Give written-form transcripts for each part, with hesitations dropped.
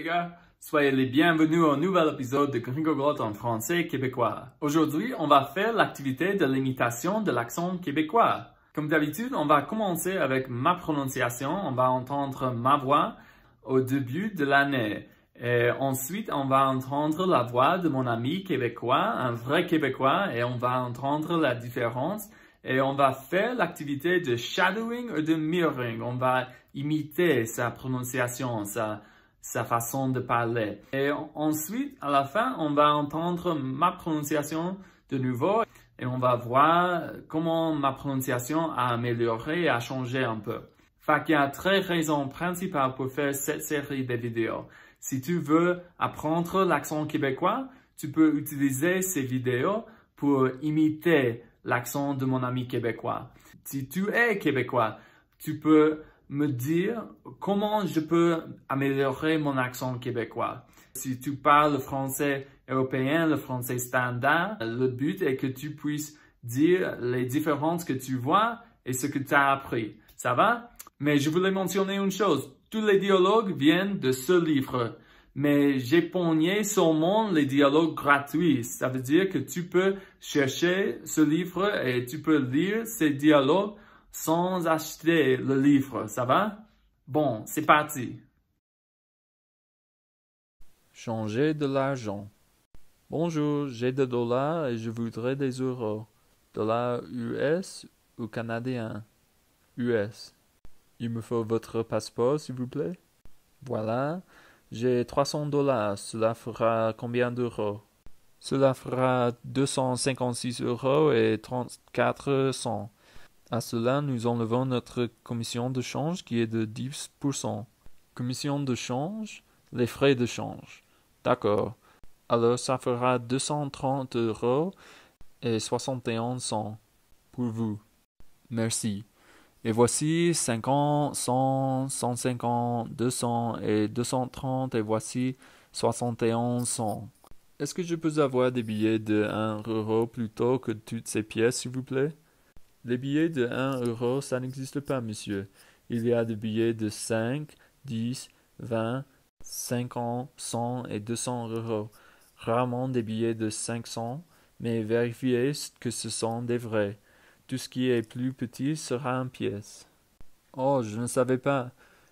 les gars, soyez les bienvenus au nouvel épisode de Gringoglot en français québécois. Aujourd'hui, on va faire l'activité de l'imitation de l'accent québécois. Comme d'habitude, on va commencer avec ma prononciation. On va entendre ma voix au début de l'année. Et ensuite, on va entendre la voix de mon ami québécois, un vrai québécois, et on va entendre la différence. Et on va faire l'activité de shadowing ou de mirroring. On va imiter sa prononciation, sa façon de parler. Et ensuite, à la fin, on va entendre ma prononciation de nouveau et on va voir comment ma prononciation a amélioré et a changé un peu. Fait qu'il y a 13 raisons principales pour faire cette série de vidéos. Si tu veux apprendre l'accent québécois, tu peux utiliser ces vidéos pour imiter l'accent de mon ami québécois. Si tu es québécois, tu peux me dire comment je peux améliorer mon accent québécois. Si tu parles le français européen, le français standard, le but est que tu puisses dire les différences que tu vois et ce que tu as appris. Ça va? Mais je voulais mentionner une chose. Tous les dialogues viennent de ce livre. Mais j'ai pogné seulement les dialogues gratuits. Ça veut dire que tu peux chercher ce livre et tu peux lire ces dialogues sans acheter le livre. Ça va? Bon, c'est parti. Changer de l'argent. Bonjour, j'ai des dollars et je voudrais des euros. Dollars US ou canadiens? US. Il me faut votre passeport, s'il vous plaît. Voilà. J'ai 300 dollars. Cela fera combien d'euros? Cela fera 256 euros et 34 cents. À cela, nous enlevons notre commission de change qui est de 10%. Commission de change, les frais de change. D'accord. Alors, ça fera 230 euros et 71 cents pour vous. Merci. Et voici 50, 100, 150, 200 et 230 et voici 71 cents. Est-ce que je peux avoir des billets de 1 euro plutôt que toutes ces pièces, s'il vous plaît? Les billets de 1 euro, ça n'existe pas, monsieur. Il y a des billets de 5, 10, 20, 50, 100 et 200 euros. Rarement des billets de 500, mais vérifiez que ce sont des vrais. Tout ce qui est plus petit sera en pièces. Oh, je ne savais pas.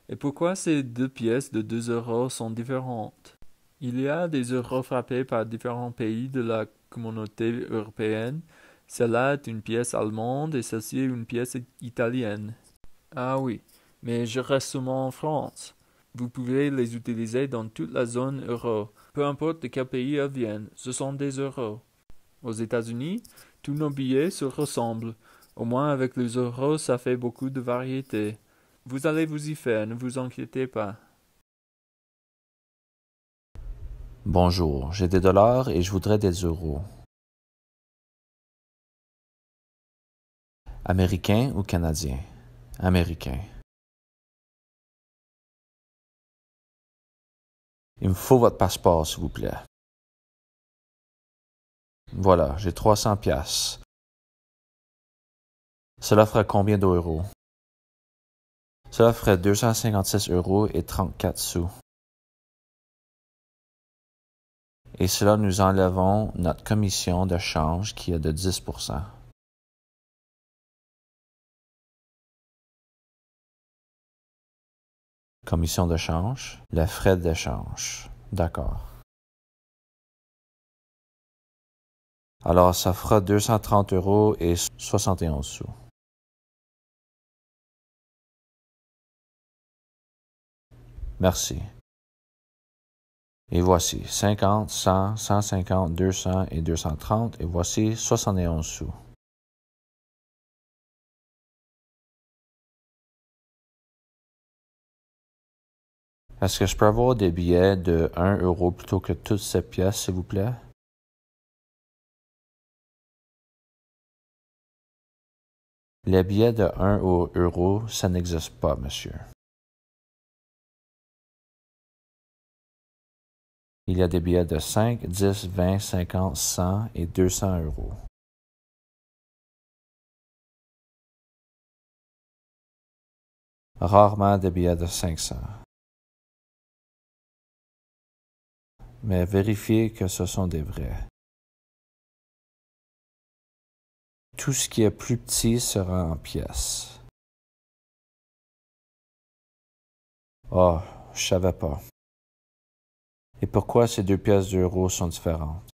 Et pourquoi ces deux pièces de 2 euros sont différentes? Il y a des euros frappés par différents pays de la communauté européenne. Celle-là est une pièce allemande et celle-ci est une pièce italienne. Ah oui, mais je reste seulement en France. Vous pouvez les utiliser dans toute la zone euro. Peu importe de quel pays elles viennent, ce sont des euros. Aux États-Unis, tous nos billets se ressemblent. Au moins avec les euros, ça fait beaucoup de variété. Vous allez vous y faire, ne vous inquiétez pas. Bonjour, j'ai des dollars et je voudrais des euros. Américain ou canadien? Américain. Il me faut votre passeport, s'il vous plaît. Voilà, j'ai 300 piastres. Cela ferait combien d'euros? Cela ferait 256 euros et 34 sous. Et cela nous enlevons notre commission de change qui est de 10%. Commission de change, les frais d'échange. D'accord. Alors, ça fera 230 euros et 71 sous. Merci. Et voici 50, 100, 150, 200 et 230 et voici 71 sous. Est-ce que je peux avoir des billets de 1 euro plutôt que toutes ces pièces, s'il vous plaît? Les billets de 1 euro, ça n'existe pas, monsieur. Il y a des billets de 5, 10, 20, 50, 100 et 200 euros. Rarement des billets de 500. mais vérifiez que ce sont des vrais. Tout ce qui est plus petit sera en pièces. Oh, je savais pas. Et pourquoi ces 2 pièces d'euros sont différentes?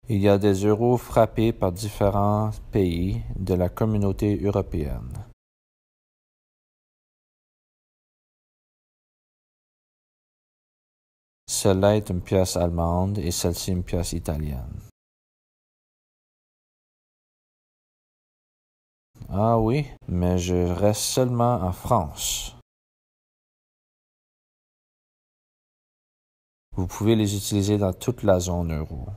Il y a des euros frappés par différents pays de la communauté européenne. Celle-là est une pièce allemande et celle-ci une pièce italienne. Ah oui, mais je reste seulement en France. Vous pouvez les utiliser dans toute la zone euro.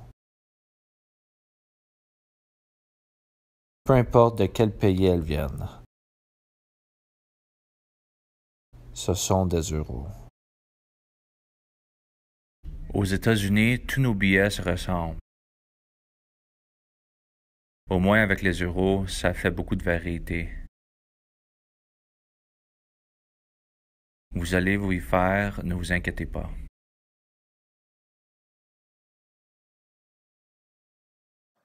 Peu importe de quel pays elles viennent. Ce sont des euros. Aux États-Unis, tous nos billets se ressemblent. Au moins avec les euros, ça fait beaucoup de variété. Vous allez vous y faire, ne vous inquiétez pas.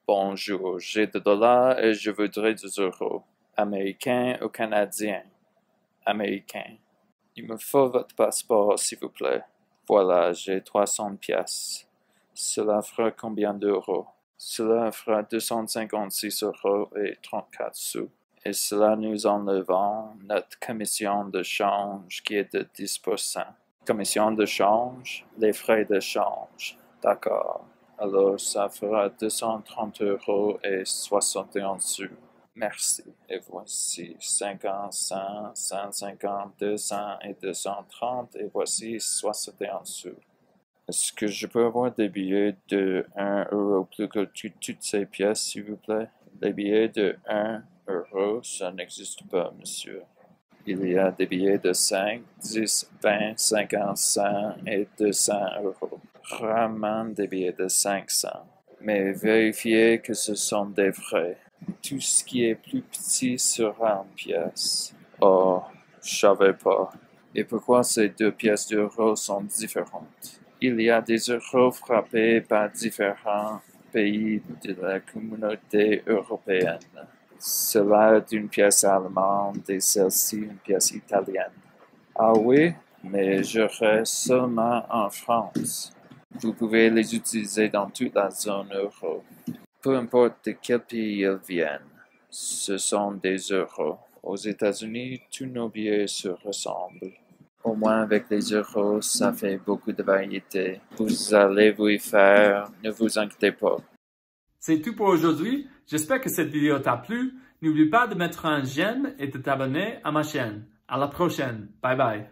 Bonjour, j'ai des dollars et je voudrais des euros. Américain ou canadien? Américain. Il me faut votre passeport, s'il vous plaît. Voilà, j'ai 300 pièces. Cela fera combien d'euros? Cela fera 256 euros et 34 sous. Et cela nous enlevant notre commission de change qui est de 10%. Commission de change, les frais de change. D'accord. Alors, ça fera 230 euros et 61 sous. Merci. Et voici 50, 100, 150, 200 et 230. Et voici 61 sous. Est-ce que je peux avoir des billets de 1 euro plus que toutes ces pièces, s'il vous plaît? Les billets de 1 euro, ça n'existe pas, monsieur. Il y a des billets de 5, 10, 20, 50, 100 et 200 euros. Rarement des billets de 500. Mais vérifiez que ce sont des vrais. Tout ce qui est plus petit sera en pièces. Oh, je savais pas. Et pourquoi ces 2 pièces d'euros sont différentes? Il y a des euros frappés par différents pays de la communauté européenne. Cela est une pièce allemande et celle-ci une pièce italienne. Ah oui, mais je reste seulement en France. Vous pouvez les utiliser dans toute la zone euro. Peu importe de quel pays ils viennent, ce sont des euros. Aux États-Unis, tous nos billets se ressemblent. Au moins avec les euros, ça fait beaucoup de variété. Vous allez vous y faire, ne vous inquiétez pas. C'est tout pour aujourd'hui. J'espère que cette vidéo t'a plu. N'oublie pas de mettre un j'aime et de t'abonner à ma chaîne. À la prochaine. Bye bye.